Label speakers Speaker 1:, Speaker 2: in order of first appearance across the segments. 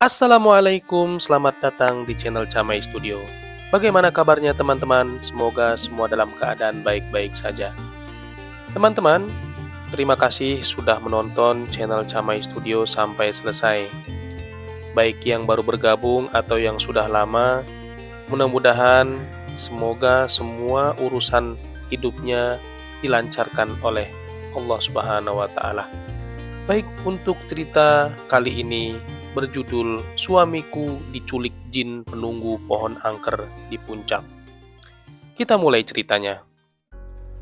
Speaker 1: Assalamualaikum, selamat datang di channel Camai Studio. Bagaimana kabarnya teman-teman? Semoga semua dalam keadaan baik-baik saja. Teman-teman, terima kasih sudah menonton channel Camai Studio sampai selesai. Baik yang baru bergabung atau yang sudah lama, mudah-mudahan semoga semua urusan hidupnya dilancarkan oleh Allah Subhanahu wa Ta'ala. Baik, untuk cerita kali ini berjudul Suamiku Diculik Jin Penunggu Pohon Angker di Puncak. Kita mulai ceritanya.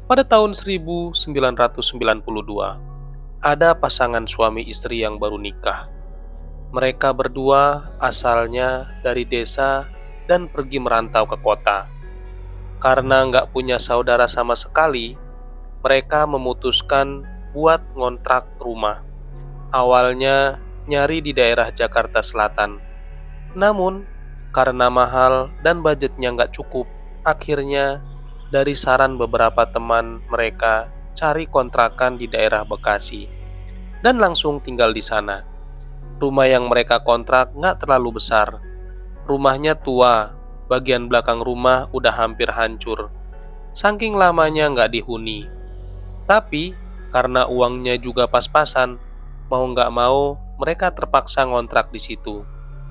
Speaker 1: Pada tahun 1992, ada pasangan suami istri yang baru nikah. Mereka berdua asalnya dari desa dan pergi merantau ke kota. Karena nggak punya saudara sama sekali, mereka memutuskan buat ngontrak rumah. Awalnya nyari di daerah Jakarta Selatan. Namun, karena mahal dan budgetnya nggak cukup, akhirnya dari saran beberapa teman mereka cari kontrakan di daerah Bekasi dan langsung tinggal di sana. Rumah yang mereka kontrak nggak terlalu besar. Rumahnya tua, bagian belakang rumah udah hampir hancur. Saking lamanya nggak dihuni. Tapi, karena uangnya juga pas-pasan, mau nggak mau, mereka terpaksa ngontrak di situ.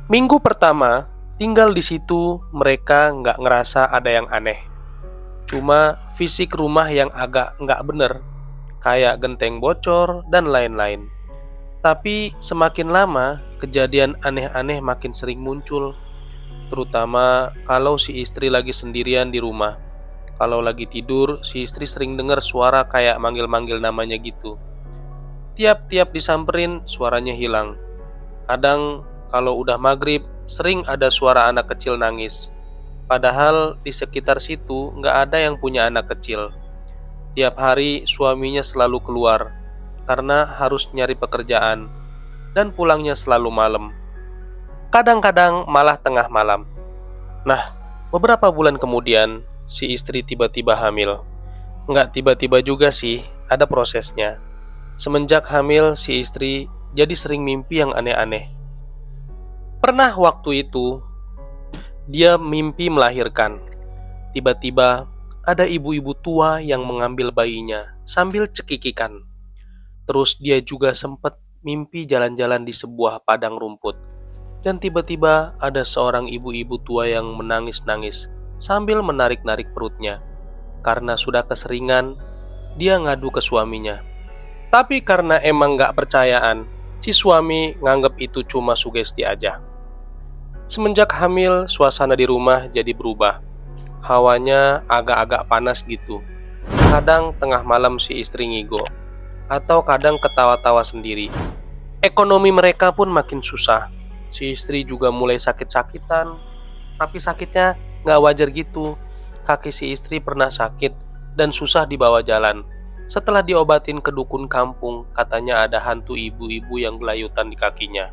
Speaker 1: Minggu pertama, tinggal di situ, mereka nggak ngerasa ada yang aneh. Cuma fisik rumah yang agak nggak bener, kayak genteng bocor dan lain-lain. Tapi semakin lama, kejadian aneh-aneh makin sering muncul. Terutama kalau si istri lagi sendirian di rumah. Kalau lagi tidur, si istri sering dengar suara kayak manggil-manggil namanya gitu. Tiap-tiap disamperin, suaranya hilang. Kadang kalau udah maghrib, sering ada suara anak kecil nangis. Padahal di sekitar situ nggak ada yang punya anak kecil. Tiap hari suaminya selalu keluar, karena harus nyari pekerjaan, dan pulangnya selalu malam. Kadang-kadang malah tengah malam. Nah, beberapa bulan kemudian, si istri tiba-tiba hamil. Nggak tiba-tiba juga sih, ada prosesnya. Semenjak hamil, si istri jadi sering mimpi yang aneh-aneh. Pernah waktu itu, dia mimpi melahirkan. Tiba-tiba, ada ibu-ibu tua yang mengambil bayinya sambil cekikikan. Terus dia juga sempat mimpi jalan-jalan di sebuah padang rumput. Dan tiba-tiba ada seorang ibu-ibu tua yang menangis-nangis sambil menarik-narik perutnya. Karena sudah keseringan, dia ngadu ke suaminya. Tapi karena emang gak percayaan, si suami nganggep itu cuma sugesti aja. Semenjak hamil, suasana di rumah jadi berubah. Hawanya agak-agak panas gitu. Kadang tengah malam si istri ngigo, atau kadang ketawa-tawa sendiri. Ekonomi mereka pun makin susah. Si istri juga mulai sakit-sakitan, tapi sakitnya gak wajar gitu. Kaki si istri pernah sakit dan susah dibawa jalan. Setelah diobatin ke dukun kampung, katanya ada hantu ibu-ibu yang gelayutan di kakinya.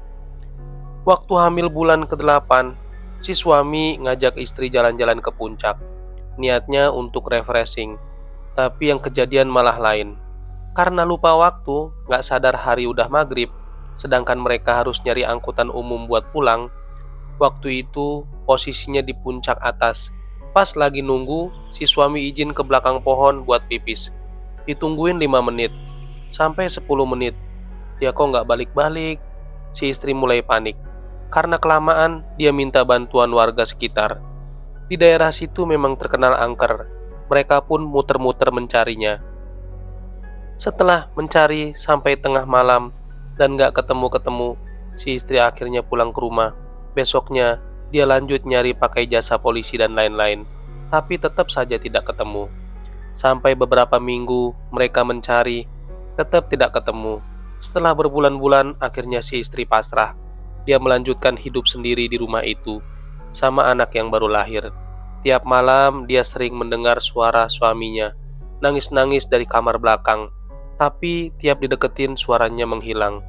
Speaker 1: Waktu hamil bulan ke-8, si suami ngajak istri jalan-jalan ke puncak. Niatnya untuk refreshing, tapi yang kejadian malah lain. Karena lupa waktu, gak sadar hari udah maghrib, sedangkan mereka harus nyari angkutan umum buat pulang. Waktu itu, posisinya di puncak atas. Pas lagi nunggu, si suami izin ke belakang pohon buat pipis. Ditungguin 5 menit, sampai 10 menit. Dia kok nggak balik-balik. Si istri mulai panik. Karena kelamaan, dia minta bantuan warga sekitar. Di daerah situ memang terkenal angker. Mereka pun muter-muter mencarinya. Setelah mencari sampai tengah malam dan nggak ketemu-ketemu, si istri akhirnya pulang ke rumah. Besoknya, dia lanjut nyari pakai jasa polisi dan lain-lain. Tapi tetap saja tidak ketemu. Sampai beberapa minggu mereka mencari, tetap tidak ketemu. Setelah berbulan-bulan, akhirnya si istri pasrah. Dia melanjutkan hidup sendiri di rumah itu, sama anak yang baru lahir. Tiap malam dia sering mendengar suara suaminya, nangis-nangis dari kamar belakang. Tapi tiap dideketin suaranya menghilang.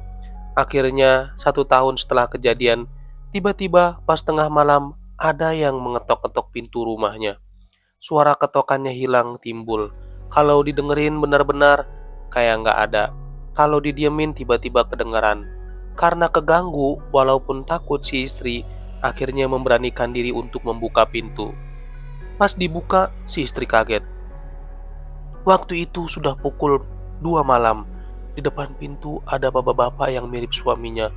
Speaker 1: Akhirnya, 1 tahun setelah kejadian, tiba-tiba pas tengah malam, ada yang mengetok-ketok pintu rumahnya. Suara ketokannya hilang timbul. Kalau didengerin benar-benar, kayak nggak ada. Kalau didiemin tiba-tiba kedengaran. Karena keganggu, walaupun takut, si istri akhirnya memberanikan diri untuk membuka pintu. Pas dibuka, si istri kaget. Waktu itu sudah pukul 2 malam. Di depan pintu ada bapak-bapak yang mirip suaminya.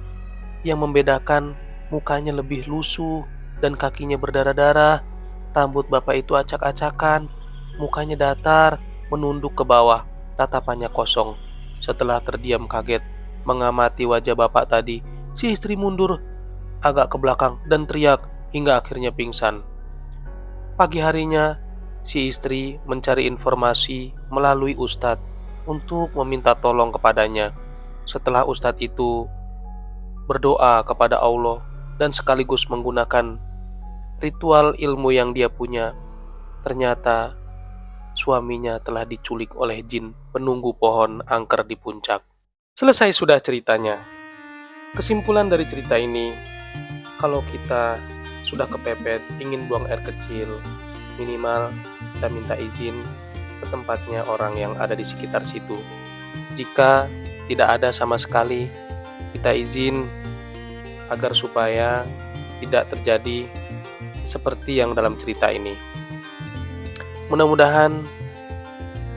Speaker 1: Yang membedakan, mukanya lebih lusuh dan kakinya berdarah-darah. Rambut bapak itu acak-acakan, mukanya datar, menunduk ke bawah, tatapannya kosong. Setelah terdiam kaget mengamati wajah bapak tadi, si istri mundur agak ke belakang dan teriak hingga akhirnya pingsan. Pagi harinya, si istri mencari informasi melalui ustadz untuk meminta tolong kepadanya. Setelah ustadz itu berdoa kepada Allah dan sekaligus menggunakan ritual ilmu yang dia punya, ternyata suaminya telah diculik oleh jin penunggu pohon angker di puncak. Selesai sudah ceritanya. Kesimpulan dari cerita ini, kalau kita sudah kepepet ingin buang air kecil, minimal kita minta izin ke tempatnya orang yang ada di sekitar situ. Jika tidak ada sama sekali, kita izin agar supaya tidak terjadi seperti yang dalam cerita ini. Mudah-mudahan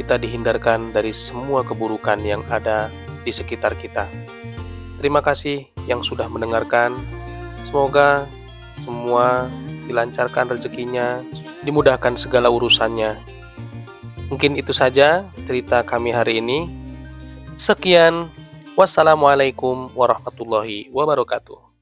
Speaker 1: kita dihindarkan dari semua keburukan yang ada di sekitar kita. Terima kasih yang sudah mendengarkan. Semoga semua dilancarkan rezekinya, dimudahkan segala urusannya. Mungkin itu saja cerita kami hari ini. Sekian, wassalamualaikum warahmatullahi wabarakatuh.